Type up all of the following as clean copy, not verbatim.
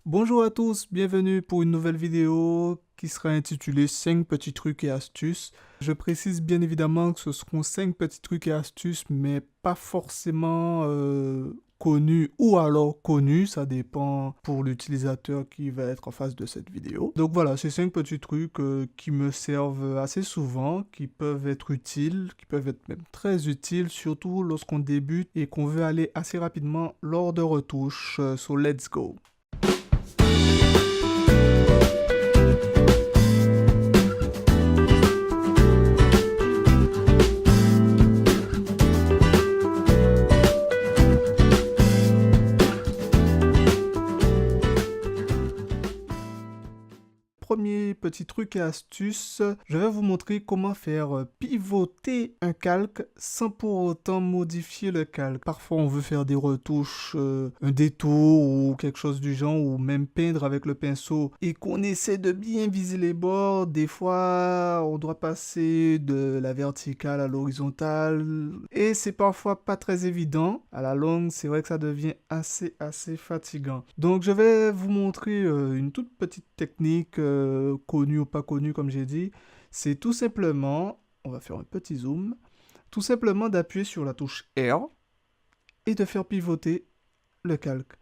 Bonjour à tous, bienvenue pour une nouvelle vidéo qui sera intitulée 5 petits trucs et astuces. Je précise bien évidemment que ce seront 5 petits trucs et astuces, mais pas forcément connus ou alors connus, ça dépend pour l'utilisateur qui va être en face de cette vidéo. Donc voilà, c'est 5 petits trucs qui me servent assez souvent, qui peuvent être utiles, qui peuvent être même très utiles, surtout lorsqu'on débute et qu'on veut aller assez rapidement lors de retouches. So let's go! Premier petit truc et astuce, je vais vous montrer comment faire pivoter un calque sans pour autant modifier le calque. Parfois on veut faire des retouches, un détour ou quelque chose du genre, ou même peindre avec le pinceau et qu'on essaie de bien viser les bords. Des fois on doit passer de la verticale à l'horizontale et c'est parfois pas très évident. À la longue c'est vrai que ça devient assez fatigant. Donc je vais vous montrer une toute petite technique connu ou pas connu comme j'ai dit, c'est tout simplement, on va faire un petit zoom, tout simplement d'appuyer sur la touche R et de faire pivoter le calque.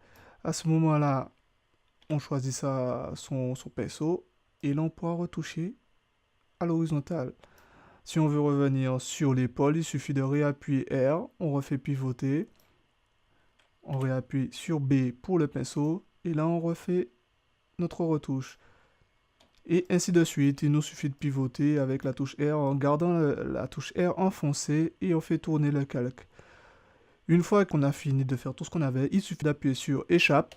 À ce moment-là, on choisit son pinceau et là on pourra retoucher à l'horizontale. Si on veut revenir sur l'épaule, il suffit de réappuyer R, on refait pivoter, on réappuie sur B pour le pinceau et là on refait notre retouche. Et ainsi de suite, il nous suffit de pivoter avec la touche R en gardant la touche R enfoncée et on fait tourner le calque. Une fois qu'on a fini de faire tout ce qu'on avait, il suffit d'appuyer sur échappe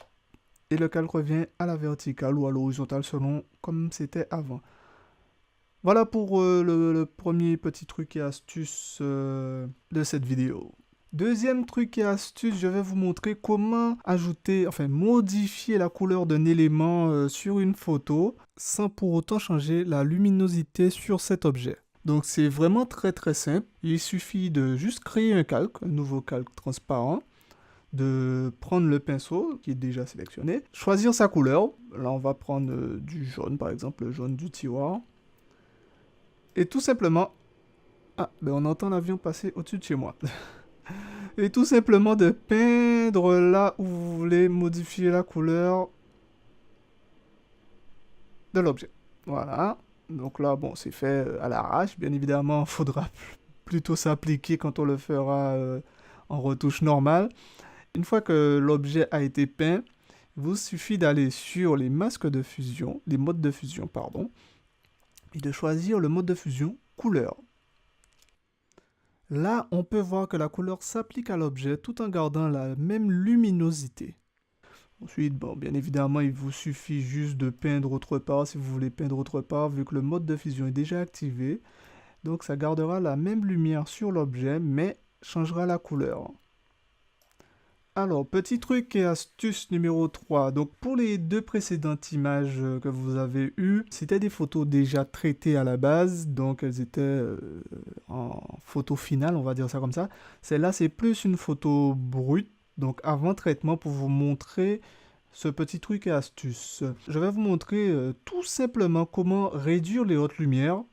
et le calque revient à la verticale ou à l'horizontale selon comme c'était avant. Voilà pour le premier petit truc et astuce de cette vidéo. Deuxième truc et astuce, je vais vous montrer comment ajouter, enfin modifier la couleur d'un élément sur une photo sans pour autant changer la luminosité sur cet objet. Donc c'est vraiment très simple. Il suffit de juste créer un calque, un nouveau calque transparent, de prendre le pinceau qui est déjà sélectionné, choisir sa couleur. Là on va prendre du jaune par exemple, le jaune du tiroir. Et tout simplement... Ah, ben on entend l'avion passer au-dessus de chez moi. Et tout simplement de peindre là où vous voulez modifier la couleur de l'objet. Voilà. Donc là, bon, c'est fait à l'arrache. Bien évidemment, il faudra plutôt s'appliquer quand on le fera en retouche normale. Une fois que l'objet a été peint, il vous suffit d'aller sur les masques de fusion, les modes de fusion, pardon, et de choisir le mode de fusion couleur. Là, on peut voir que la couleur s'applique à l'objet tout en gardant la même luminosité. Ensuite, bon, bien évidemment, il vous suffit juste de peindre autre part si vous voulez peindre autre part, vu que le mode de fusion est déjà activé. Donc, ça gardera la même lumière sur l'objet, mais changera la couleur. Alors, petit truc et astuce numéro 3. Donc, pour les deux précédentes images que vous avez eues, c'était des photos déjà traitées à la base, donc elles étaient en photo finale, on va dire ça comme ça. Celle-là, c'est plus une photo brute, donc avant traitement pour vous montrer ce petit truc et astuce. Je vais vous montrer tout simplement comment réduire les hautes lumières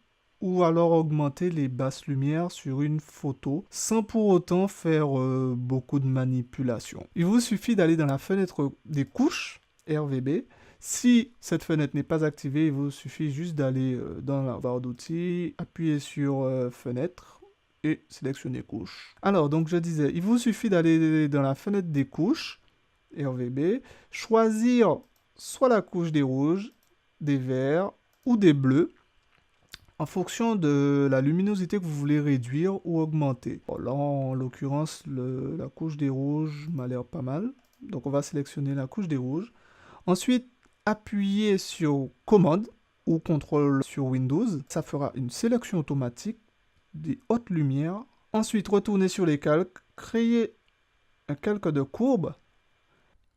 ou alors augmenter les basses lumières sur une photo sans pour autant faire beaucoup de manipulation. Il vous suffit d'aller dans la fenêtre des couches RVB. Si cette fenêtre n'est pas activée, il vous suffit juste d'aller dans la barre d'outils, appuyer sur fenêtre et sélectionner couche. Alors donc je disais, il vous suffit d'aller dans la fenêtre des couches RVB, choisir soit la couche des rouges, des verts ou des bleus en fonction de la luminosité que vous voulez réduire ou augmenter. Bon, là, en l'occurrence, la couche des rouges m'a l'air pas mal. Donc, on va sélectionner la couche des rouges. Ensuite, appuyez sur commande ou contrôle sur Windows. Ça fera une sélection automatique des hautes lumières. Ensuite, retournez sur les calques, créez un calque de courbe.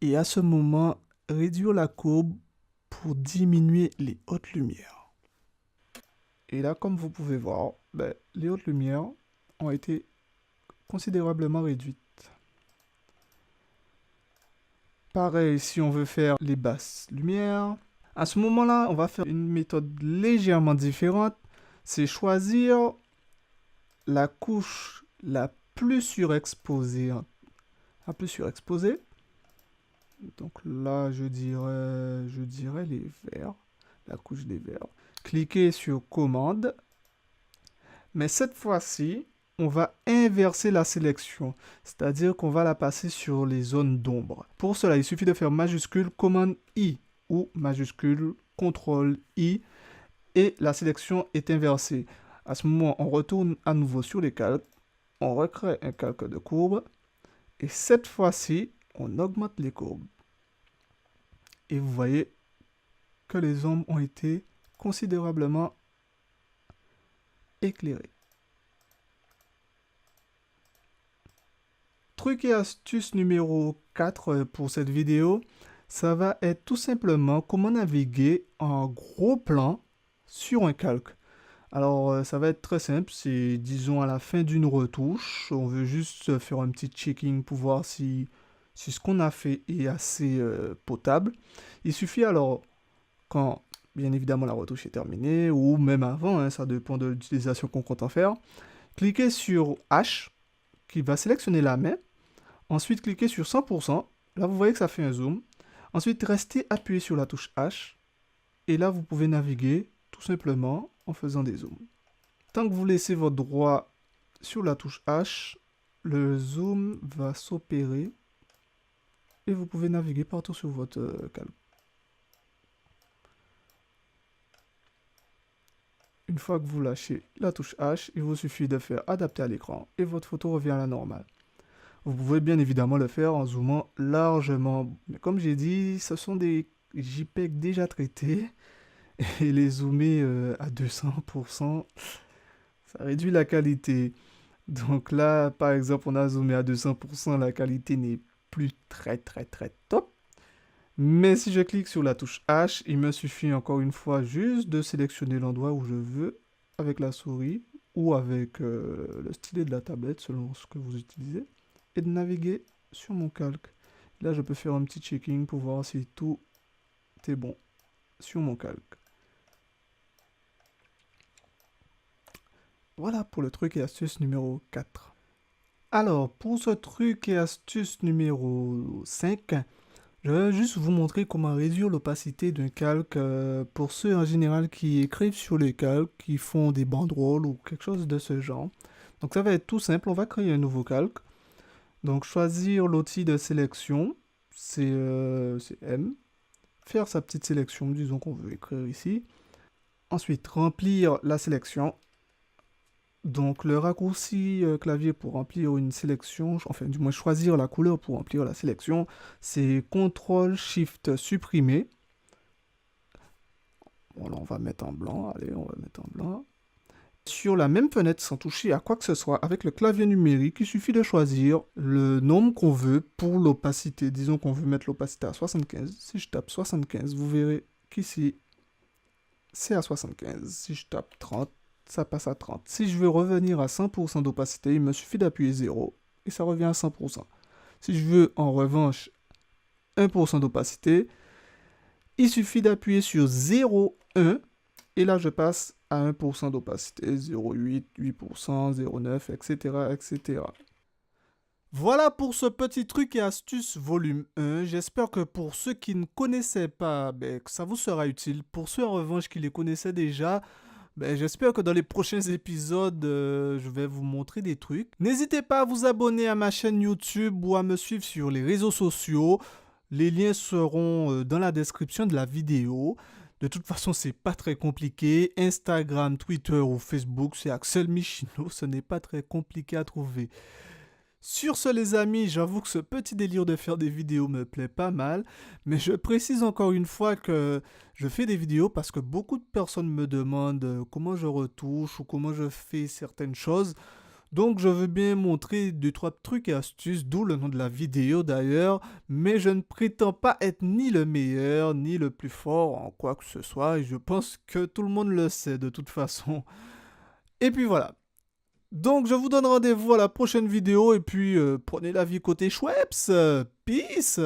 Et à ce moment, réduire la courbe pour diminuer les hautes lumières. Et là, comme vous pouvez voir, les hautes lumières ont été considérablement réduites. Pareil, si on veut faire les basses lumières. À ce moment-là, on va faire une méthode légèrement différente. C'est choisir la couche la plus surexposée. La plus surexposée. Donc là, je dirais les verts. La couche des verts. Cliquez sur commande. Mais cette fois-ci, on va inverser la sélection, c'est-à-dire qu'on va la passer sur les zones d'ombre. Pour cela, il suffit de faire majuscule commande I ou majuscule contrôle I et la sélection est inversée. À ce moment, on retourne à nouveau sur les calques, on recrée un calque de courbe et cette fois-ci, on augmente les courbes. Et vous voyez que les ombres ont été considérablement éclairées. Truc et astuce numéro 4 pour cette vidéo, ça va être tout simplement comment naviguer en gros plan sur un calque. Alors ça va être très simple, c'est disons à la fin d'une retouche, on veut juste faire un petit checking pour voir si ce qu'on a fait est assez potable. Il suffit alors, quand bien évidemment la retouche est terminée, ou même avant, hein, ça dépend de l'utilisation qu'on compte en faire, cliquez sur H qui va sélectionner la main. Ensuite, cliquez sur 100%. Là, vous voyez que ça fait un zoom. Ensuite, restez appuyé sur la touche H. Et là, vous pouvez naviguer tout simplement en faisant des zooms. Tant que vous laissez votre doigt sur la touche H, le zoom va s'opérer. Et vous pouvez naviguer partout sur votre calque. Une fois que vous lâchez la touche H, il vous suffit de faire adapter à l'écran et votre photo revient à la normale. Vous pouvez bien évidemment le faire en zoomant largement. Mais comme j'ai dit, ce sont des JPEG déjà traités. Et les zoomer à 200%, ça réduit la qualité. Donc là, par exemple, on a zoomé à 200%, la qualité n'est plus très top. Mais si je clique sur la touche H, il me suffit encore une fois juste de sélectionner l'endroit où je veux avec la souris ou avec le stylet de la tablette selon ce que vous utilisez. Et de naviguer sur mon calque. Là, je peux faire un petit checking pour voir si tout est bon sur mon calque. Voilà pour le truc et astuce numéro 4. Alors, pour ce truc et astuce numéro 5, je vais juste vous montrer comment réduire l'opacité d'un calque pour ceux en général qui écrivent sur les calques, qui font des banderoles ou quelque chose de ce genre. Donc ça va être tout simple, on va créer un nouveau calque. Donc choisir l'outil de sélection, c'est M. Faire sa petite sélection, disons qu'on veut écrire ici. Ensuite, remplir la sélection. Donc le raccourci clavier pour remplir une sélection, enfin du moins choisir la couleur pour remplir la sélection, c'est CTRL SHIFT supprimer. Voilà, on va mettre en blanc, allez, on va mettre en blanc. Sur la même fenêtre, sans toucher à quoi que ce soit, avec le clavier numérique, il suffit de choisir le nombre qu'on veut pour l'opacité. Disons qu'on veut mettre l'opacité à 75. Si je tape 75, vous verrez qu'ici, c'est à 75. Si je tape 30, ça passe à 30. Si je veux revenir à 100% d'opacité, il me suffit d'appuyer 0 et ça revient à 100%. Si je veux en revanche 1% d'opacité, il suffit d'appuyer sur 0,1 et là je passe à 1% d'opacité, 0,8, 8%, 0,9, etc., etc. Voilà pour ce petit truc et astuce volume 1. J'espère que pour ceux qui ne connaissaient pas, que ça vous sera utile. Pour ceux en revanche qui les connaissaient déjà, j'espère que dans les prochains épisodes, je vais vous montrer des trucs. N'hésitez pas à vous abonner à ma chaîne YouTube ou à me suivre sur les réseaux sociaux. Les liens seront dans la description de la vidéo. De toute façon, c'est pas très compliqué. Instagram, Twitter ou Facebook, c'est Axel Michino. Ce n'est pas très compliqué à trouver. Sur ce les amis, j'avoue que ce petit délire de faire des vidéos me plaît pas mal, mais je précise encore une fois que je fais des vidéos parce que beaucoup de personnes me demandent comment je retouche ou comment je fais certaines choses. Donc je veux bien montrer 2-3 trucs et astuces, d'où le nom de la vidéo d'ailleurs, mais je ne prétends pas être ni le meilleur ni le plus fort en quoi que ce soit, et je pense que tout le monde le sait de toute façon. Et puis voilà. Donc je vous donne rendez-vous à la prochaine vidéo et puis prenez la vie côté Schweppes. Peace.